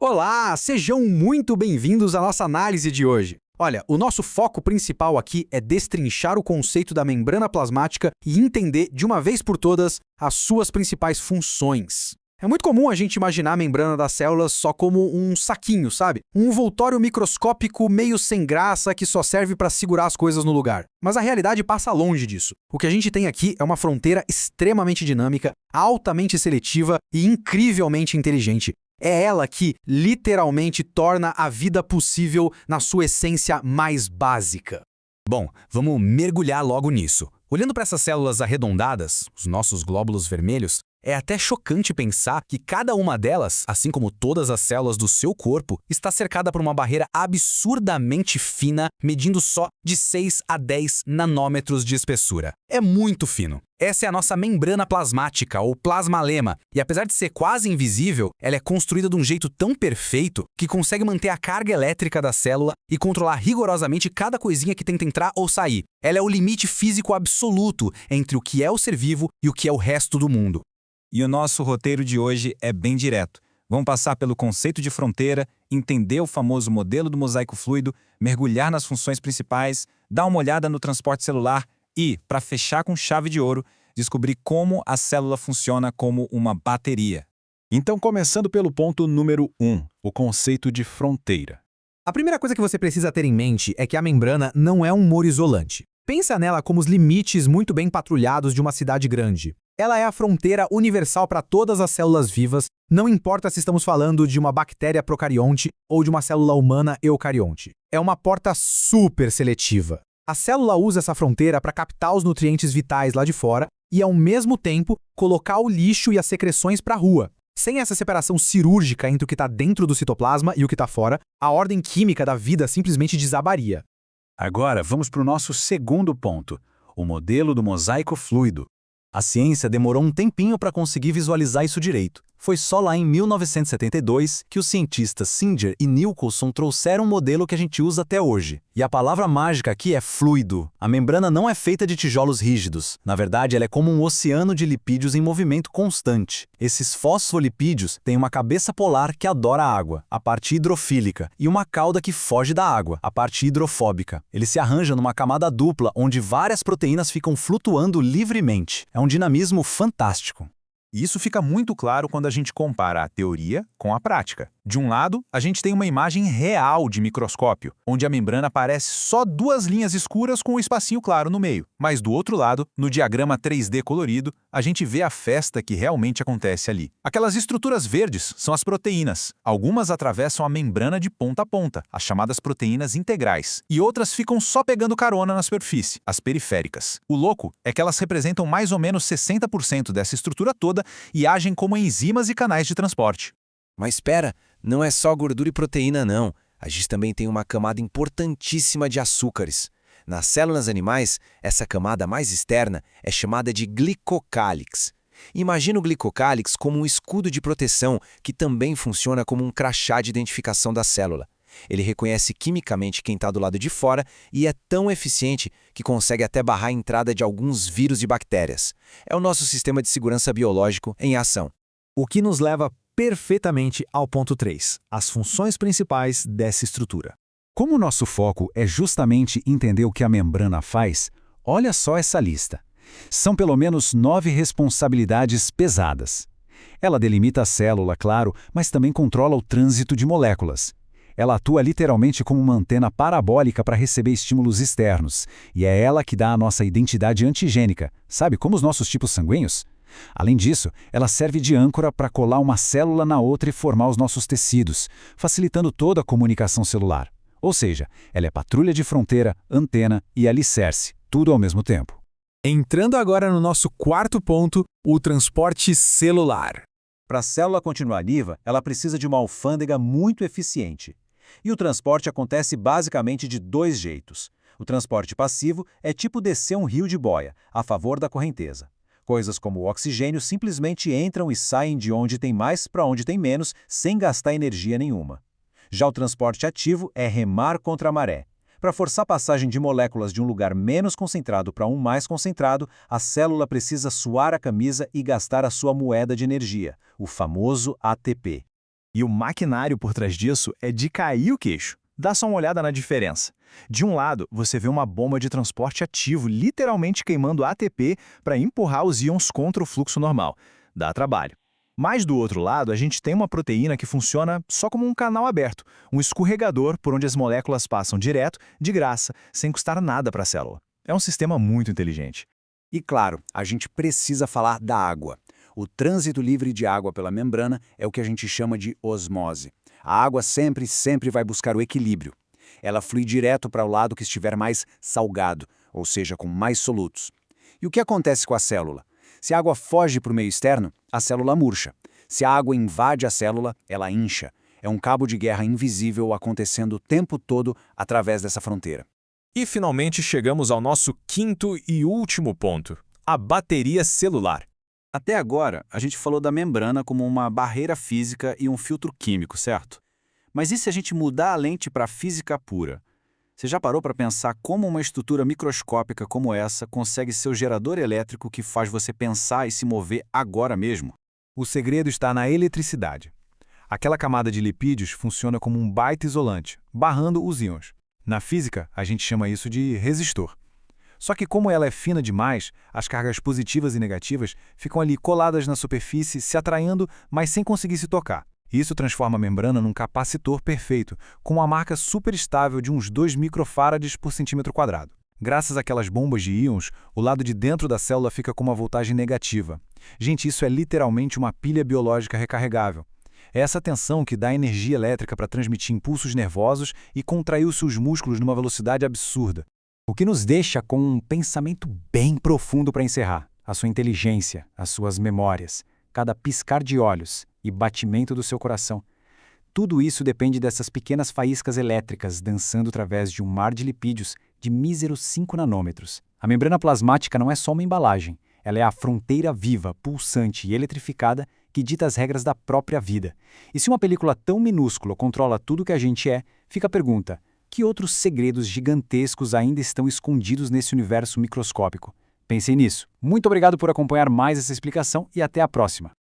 Olá, sejam muito bem-vindos à nossa análise de hoje. Olha, o nosso foco principal aqui é destrinchar o conceito da membrana plasmática e entender, de uma vez por todas, as suas principais funções. É muito comum a gente imaginar a membrana das células só como um saquinho, sabe? Um envoltório microscópico meio sem graça que só serve para segurar as coisas no lugar. Mas a realidade passa longe disso. O que a gente tem aqui é uma fronteira extremamente dinâmica, altamente seletiva e incrivelmente inteligente. É ela que, literalmente, torna a vida possível na sua essência mais básica. Bom, vamos mergulhar logo nisso. Olhando para essas células arredondadas, os nossos glóbulos vermelhos, é até chocante pensar que cada uma delas, assim como todas as células do seu corpo, está cercada por uma barreira absurdamente fina, medindo só de 6 a 10 nanômetros de espessura. É muito fino. Essa é a nossa membrana plasmática, ou plasmalema, e apesar de ser quase invisível, ela é construída de um jeito tão perfeito que consegue manter a carga elétrica da célula e controlar rigorosamente cada coisinha que tenta entrar ou sair. Ela é o limite físico absoluto entre o que é o ser vivo e o que é o resto do mundo. E o nosso roteiro de hoje é bem direto. Vamos passar pelo conceito de fronteira, entender o famoso modelo do mosaico fluido, mergulhar nas funções principais, dar uma olhada no transporte celular e, para fechar com chave de ouro, descobrir como a célula funciona como uma bateria. Então, começando pelo ponto número 1, o conceito de fronteira. A primeira coisa que você precisa ter em mente é que a membrana não é um muro isolante. Pensa nela como os limites muito bem patrulhados de uma cidade grande. Ela é a fronteira universal para todas as células vivas, não importa se estamos falando de uma bactéria procarionte ou de uma célula humana eucarionte. É uma porta super seletiva. A célula usa essa fronteira para captar os nutrientes vitais lá de fora e, ao mesmo tempo, colocar o lixo e as secreções para a rua. Sem essa separação cirúrgica entre o que está dentro do citoplasma e o que está fora, a ordem química da vida simplesmente desabaria. Agora, vamos para o nosso segundo ponto, o modelo do mosaico fluido. A ciência demorou um tempinho para conseguir visualizar isso direito. Foi só lá em 1972 que os cientistas Singer e Nicholson trouxeram um modelo que a gente usa até hoje. E a palavra mágica aqui é fluido. A membrana não é feita de tijolos rígidos. Na verdade, ela é como um oceano de lipídios em movimento constante. Esses fosfolipídios têm uma cabeça polar que adora a água, a parte hidrofílica, e uma cauda que foge da água, a parte hidrofóbica. Eles se arranjam numa camada dupla onde várias proteínas ficam flutuando livremente. É um dinamismo fantástico. E isso fica muito claro quando a gente compara a teoria com a prática. De um lado, a gente tem uma imagem real de microscópio, onde a membrana parece só duas linhas escuras com um espacinho claro no meio. Mas do outro lado, no diagrama 3D colorido, a gente vê a festa que realmente acontece ali. Aquelas estruturas verdes são as proteínas. Algumas atravessam a membrana de ponta a ponta, as chamadas proteínas integrais, e outras ficam só pegando carona na superfície, as periféricas. O louco é que elas representam mais ou menos 60% dessa estrutura toda e agem como enzimas e canais de transporte. Mas espera, não é só gordura e proteína não. A gente também tem uma camada importantíssima de açúcares. Nas células animais, essa camada mais externa é chamada de glicocálix. Imagina o glicocálix como um escudo de proteção que também funciona como um crachá de identificação da célula. Ele reconhece quimicamente quem está do lado de fora e é tão eficiente que consegue até barrar a entrada de alguns vírus e bactérias. É o nosso sistema de segurança biológico em ação. O que nos leva perfeitamente ao ponto 3, as funções principais dessa estrutura. Como o nosso foco é justamente entender o que a membrana faz, olha só essa lista. São pelo menos 9 responsabilidades pesadas. Ela delimita a célula, claro, mas também controla o trânsito de moléculas. Ela atua literalmente como uma antena parabólica para receber estímulos externos, e é ela que dá a nossa identidade antigênica, sabe, como os nossos tipos sanguíneos? Além disso, ela serve de âncora para colar uma célula na outra e formar os nossos tecidos, facilitando toda a comunicação celular. Ou seja, ela é patrulha de fronteira, antena e alicerce, tudo ao mesmo tempo. Entrando agora no nosso quarto ponto, o transporte celular. Para a célula continuar viva, ela precisa de uma alfândega muito eficiente. E o transporte acontece basicamente de dois jeitos. O transporte passivo é tipo descer um rio de boia, a favor da correnteza. Coisas como o oxigênio simplesmente entram e saem de onde tem mais para onde tem menos, sem gastar energia nenhuma. Já o transporte ativo é remar contra a maré. Para forçar a passagem de moléculas de um lugar menos concentrado para um mais concentrado, a célula precisa suar a camisa e gastar a sua moeda de energia, o famoso ATP. E o maquinário por trás disso é de cair o queixo. Dá só uma olhada na diferença. De um lado, você vê uma bomba de transporte ativo literalmente queimando ATP para empurrar os íons contra o fluxo normal. Dá trabalho. Mas do outro lado, a gente tem uma proteína que funciona só como um canal aberto, um escorregador por onde as moléculas passam direto, de graça, sem custar nada para a célula. É um sistema muito inteligente. E claro, a gente precisa falar da água. O trânsito livre de água pela membrana é o que a gente chama de osmose. A água sempre vai buscar o equilíbrio. Ela flui direto para o lado que estiver mais salgado, ou seja, com mais solutos. E o que acontece com a célula? Se a água foge para o meio externo, a célula murcha. Se a água invade a célula, ela incha. É um cabo de guerra invisível acontecendo o tempo todo através dessa fronteira. E finalmente chegamos ao nosso quinto e último ponto, a bateria celular. Até agora, a gente falou da membrana como uma barreira física e um filtro químico, certo? Mas e se a gente mudar a lente para a física pura? Você já parou para pensar como uma estrutura microscópica como essa consegue ser o gerador elétrico que faz você pensar e se mover agora mesmo? O segredo está na eletricidade. Aquela camada de lipídios funciona como um baita isolante, barrando os íons. Na física, a gente chama isso de resistor. Só que como ela é fina demais, as cargas positivas e negativas ficam ali coladas na superfície, se atraindo, mas sem conseguir se tocar. Isso transforma a membrana num capacitor perfeito, com uma marca super estável de uns 2 microfarads por centímetro quadrado. Graças àquelas bombas de íons, o lado de dentro da célula fica com uma voltagem negativa. Gente, isso é literalmente uma pilha biológica recarregável. É essa tensão que dá energia elétrica para transmitir impulsos nervosos e contrair os seus músculos numa velocidade absurda. O que nos deixa com um pensamento bem profundo para encerrar. A sua inteligência, as suas memórias, cada piscar de olhos e batimento do seu coração. Tudo isso depende dessas pequenas faíscas elétricas dançando através de um mar de lipídios de míseros 5 nanômetros. A membrana plasmática não é só uma embalagem, ela é a fronteira viva, pulsante e eletrificada que dita as regras da própria vida. E se uma película tão minúscula controla tudo que a gente é, fica a pergunta: que outros segredos gigantescos ainda estão escondidos nesse universo microscópico? Pensei nisso. Muito obrigado por acompanhar mais essa explicação e até a próxima.